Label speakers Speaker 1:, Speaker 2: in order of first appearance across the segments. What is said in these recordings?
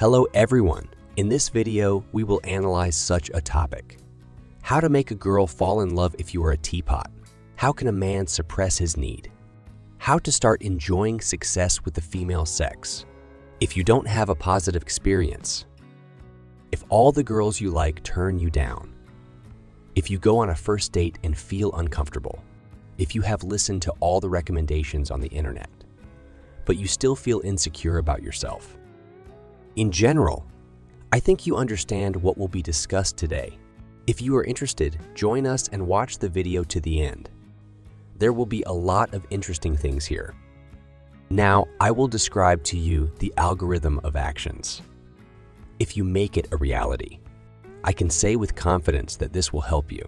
Speaker 1: Hello everyone. In this video, we will analyze such a topic. How to make a girl fall in love if you are a teapot. How can a man suppress his need? How to start enjoying success with the female sex. If you don't have a positive experience. If all the girls you like turn you down. If you go on a first date and feel uncomfortable. If you have listened to all the recommendations on the internet, but you still feel insecure about yourself. In general, I think you understand what will be discussed today. If you are interested, join us and watch the video to the end. There will be a lot of interesting things here. Now, I will describe to you the algorithm of actions. If you make it a reality, I can say with confidence that this will help you.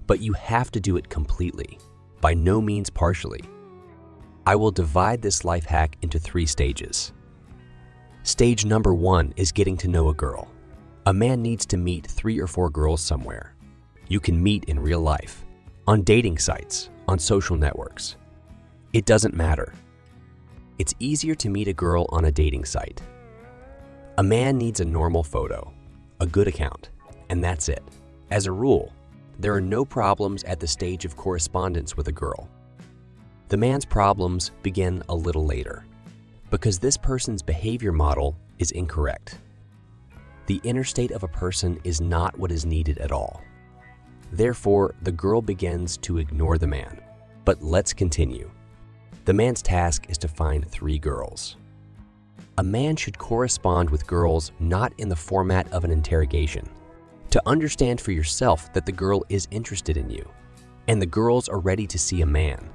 Speaker 1: But you have to do it completely, by no means partially. I will divide this life hack into 3 stages. Stage number 1 is getting to know a girl. A man needs to meet 3 or 4 girls somewhere. You can meet in real life, on dating sites, on social networks. It doesn't matter. It's easier to meet a girl on a dating site. A man needs a normal photo, a good account, and that's it. As a rule, there are no problems at the stage of correspondence with a girl. The man's problems begin a little later, because this person's behavior model is incorrect. The inner state of a person is not what is needed at all. Therefore, the girl begins to ignore the man. But let's continue. The man's task is to find 3 girls. A man should correspond with girls not in the format of an interrogation. To understand for yourself that the girl is interested in you, and the girls are ready to see a man.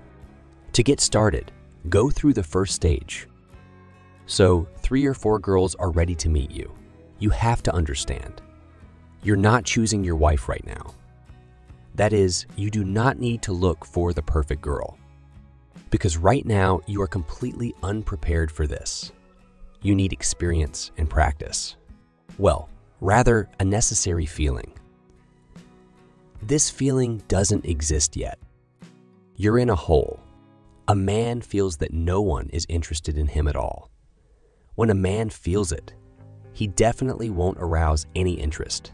Speaker 1: To get started, go through the first stage. So, 3 or 4 girls are ready to meet you. You have to understand. You're not choosing your wife right now. That is, you do not need to look for the perfect girl. Because right now, you are completely unprepared for this. You need experience and practice. Well, rather a necessary feeling. This feeling doesn't exist yet. You're in a hole. A man feels that no one is interested in him at all. When a man feels it, he definitely won't arouse any interest.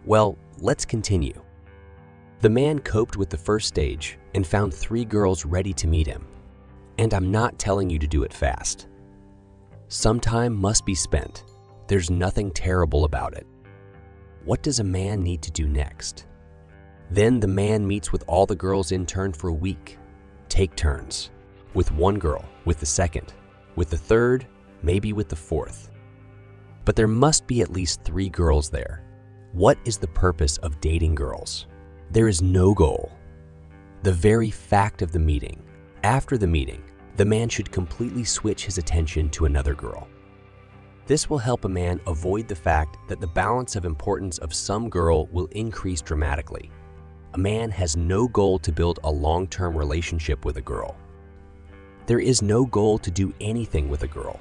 Speaker 1: Well, let's continue. The man coped with the first stage and found 3 girls ready to meet him. And I'm not telling you to do it fast. Some time must be spent. There's nothing terrible about it. What does a man need to do next? Then the man meets with all the girls in turn for a week. Take turns. With 1 girl, with the 2nd, with the 3rd, maybe with the 4th. But there must be at least 3 girls there. What is the purpose of dating girls? There is no goal. The very fact of the meeting. After the meeting, the man should completely switch his attention to another girl. This will help a man avoid the fact that the balance of importance of some girl will increase dramatically. A man has no goal to build a long-term relationship with a girl. There is no goal to do anything with a girl.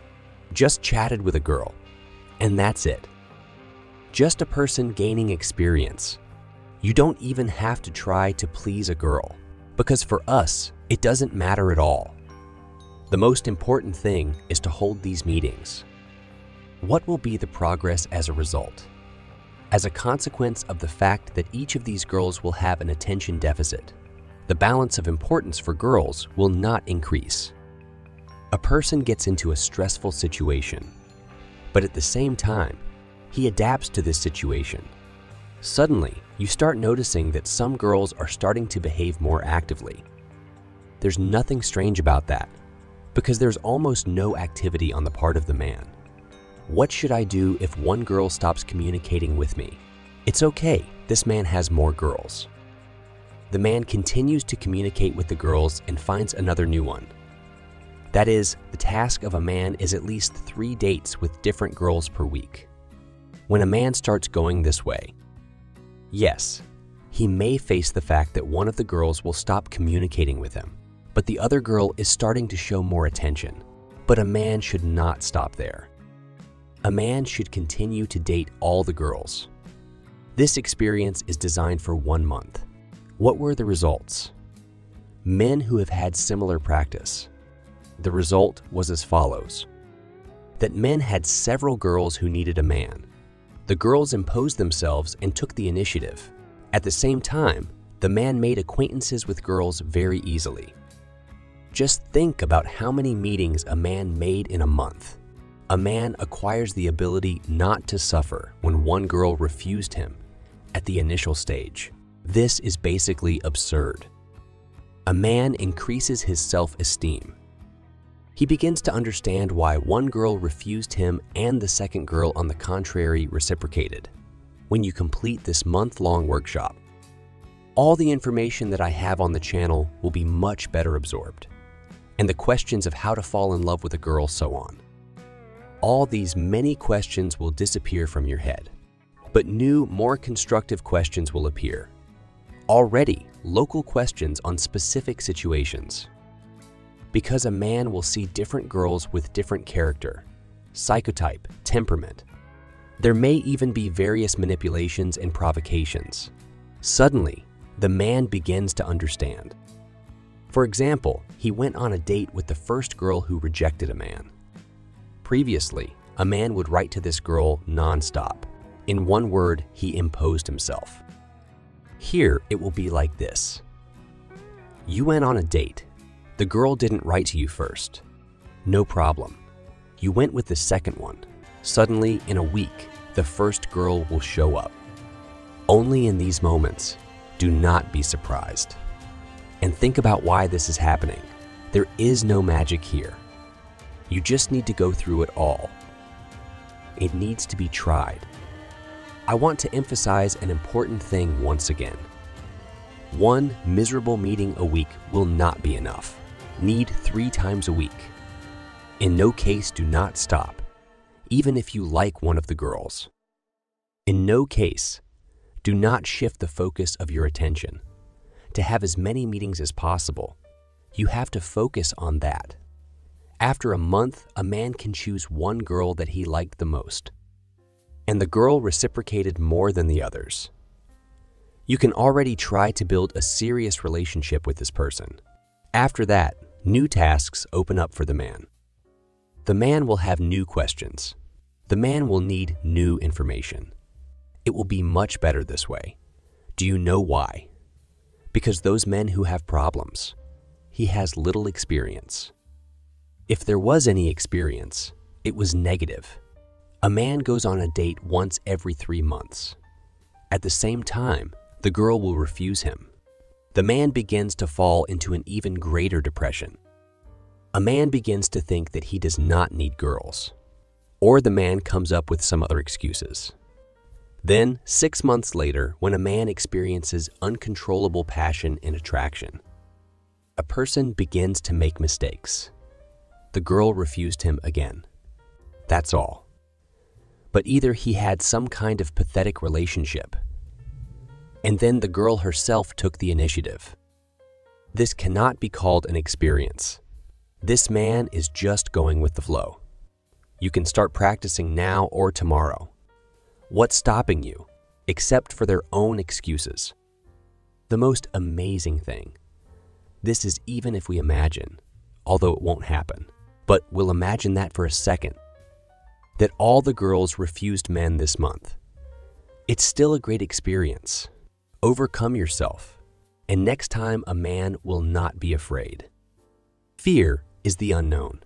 Speaker 1: Just chatted with a girl, and that's it. Just a person gaining experience. You don't even have to try to please a girl, because for us, it doesn't matter at all. The most important thing is to hold these meetings. What will be the progress as a result? As a consequence of the fact that each of these girls will have an attention deficit, the balance of importance for girls will not increase. A person gets into a stressful situation, but at the same time, he adapts to this situation. Suddenly, you start noticing that some girls are starting to behave more actively. There's nothing strange about that, because there's almost no activity on the part of the man. What should I do if 1 girl stops communicating with me? It's okay, this man has more girls. The man continues to communicate with the girls and finds another new one. That is, the task of a man is at least 3 dates with different girls per week. When a man starts going this way, yes, he may face the fact that one of the girls will stop communicating with him, but the other girl is starting to show more attention. But a man should not stop there. A man should continue to date all the girls. This experience is designed for 1 month. What were the results? Men who have had similar practice. The result was as follows. that men had several girls who needed a man. The girls imposed themselves and took the initiative. At the same time, the man made acquaintances with girls very easily. Just think about how many meetings a man made in a month. A man acquires the ability not to suffer when one girl refused him at the initial stage. This is basically absurd. A man increases his self-esteem. He begins to understand why one girl refused him and the second girl, on the contrary, reciprocated. When you complete this month-long workshop, all the information that I have on the channel will be much better absorbed, and the questions of how to fall in love with a girl, so on. All these many questions will disappear from your head, but new, more constructive questions will appear. Already, local questions on specific situations. Because a man will see different girls with different character, psychotype, temperament. There may even be various manipulations and provocations. Suddenly, the man begins to understand. For example, he went on a date with the first girl who rejected a man. Previously, a man would write to this girl non-stop. In one word, he imposed himself. Here, it will be like this. You went on a date. The girl didn't write to you first. No problem. You went with the second one. Suddenly, in a week, the first girl will show up. Only in these moments, do not be surprised. And think about why this is happening. There is no magic here. You just need to go through it all. It needs to be tried. I want to emphasize an important thing once again. One miserable meeting a week will not be enough. Need 3 times a week. In no case, do not stop, even if you like one of the girls. In no case, do not shift the focus of your attention. To have as many meetings as possible, you have to focus on that. After a month, a man can choose one girl that he liked the most, and the girl reciprocated more than the others. You can already try to build a serious relationship with this person. After that, new tasks open up for the man. The man will have new questions. The man will need new information. It will be much better this way. Do you know why? Because those men who have problems, he has little experience. If there was any experience, it was negative. A man goes on a date once every 3 months. At the same time, the girl will refuse him. The man begins to fall into an even greater depression. A man begins to think that he does not need girls, or the man comes up with some other excuses. Then, 6 months later, when a man experiences uncontrollable passion and attraction, a person begins to make mistakes. The girl refused him again. That's all. But either he had some kind of pathetic relationship, and then the girl herself took the initiative. This cannot be called an experience. This man is just going with the flow. You can start practicing now or tomorrow. What's stopping you, except for their own excuses? The most amazing thing. This is even if we imagine, although it won't happen, but we'll imagine that for a second, that all the girls refused men this month. It's still a great experience. Overcome yourself, and next time a man will not be afraid. Fear is the unknown.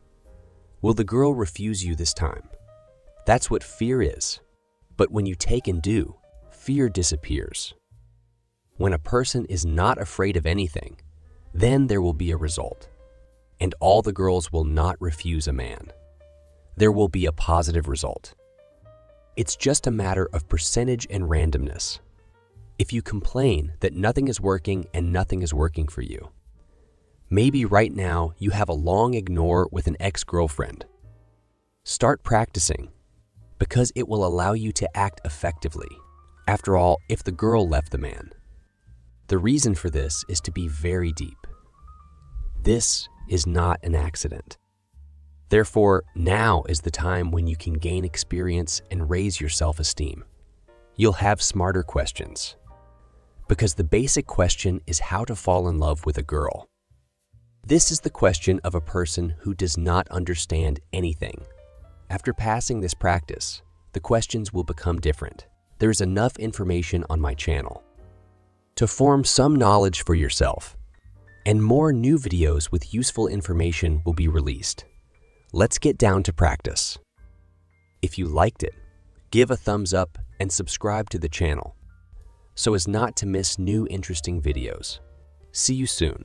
Speaker 1: Will the girl refuse you this time? That's what fear is. But when you take and do, fear disappears. When a person is not afraid of anything, then there will be a result. And all the girls will not refuse a man. There will be a positive result. It's just a matter of percentage and randomness. If you complain that nothing is working and nothing is working for you, maybe right now you have a long ignore with an ex-girlfriend. Start practicing, because it will allow you to act effectively. After all, if the girl left the man, the reason for this is to be very deep. This is not an accident. Therefore, now is the time when you can gain experience and raise your self-esteem. You'll have smarter questions, because the basic question is how to fall in love with a girl. This is the question of a person who does not understand anything. After passing this practice, the questions will become different. There is enough information on my channel to form some knowledge for yourself, and more new videos with useful information will be released. Let's get down to practice. If you liked it, give a thumbs up and subscribe to the channel so as not to miss new interesting videos. See you soon.